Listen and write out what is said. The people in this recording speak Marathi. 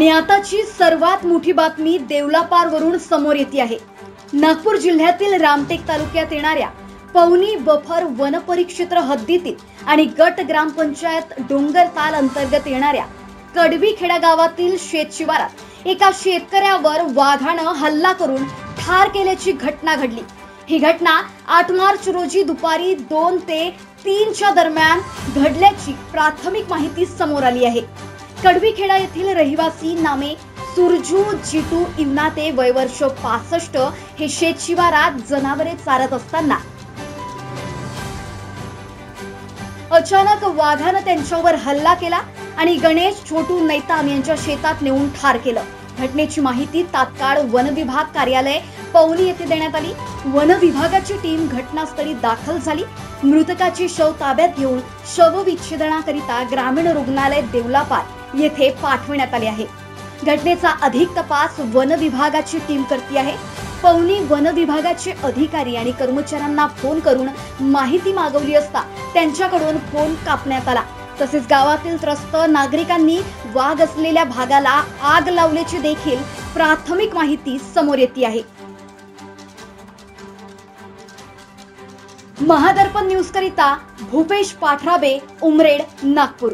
आणि आताची सर्वात मोठी बातमी देवलापारवरून समोर येते आहे। नागपूर जिल्ह्यातील रामटेक तालुक्यात येणाऱ्या पवनी बफर वनपरिक्षेत्र हद्दीतील आणि गट ग्रामपंचायत डोंगरताल अंतर्गत येणाऱ्या कडवीखेडा गावातील शेतशिवारात एका शेतकऱ्यावर वाघानं हल्ला करून ठार केल्याची घटना घडली। ही घटना 8 मार्च रोजी दुपारी 2 ते 3 च्या दरम्यान घडल्याची प्राथमिक माहिती समोर आली आहे। कडवीखेडा येथील रहिवासी नामे सुरजू जिटू इवनाते वय वर्ष 65 हे शेतशिवारात जनावरे चारत असताना अचानक वाघानं त्यांच्यावर हल्ला केला आणि गणेश छोटू नैताम यांच्या शेतात नेऊन ठार केलं। घटनेची माहिती तात्काळ वन विभाग कार्यालय पवनी येथे देण्यात आली। वन विभागाची टीम घटनास्थळी दाखल झाली। मृतकाची शव ताब्यात घेऊन शवविच्छेदनाकरिता ग्रामीण रुग्णालय देवलापार येथे पाठवण्यात आले आहे। घटनेचा अधिक तपास वन विभागाची टीम करते आहे। पवनी वन विभागाचे अधिकारी आणि कर्मचाऱ्यांना फोन करून माहिती मागवली असता त्यांच्याकडून फोन कापण्यात आला। तसेच गावातील त्रस्त नागरिकांनी वाघ असलेल्या भागाला आग लावल्याची देखील प्राथमिक माहिती समोर येते आहे। महादर्पण न्यूज करिता भूपेश पाठराबे, उमरेड, नागपूर।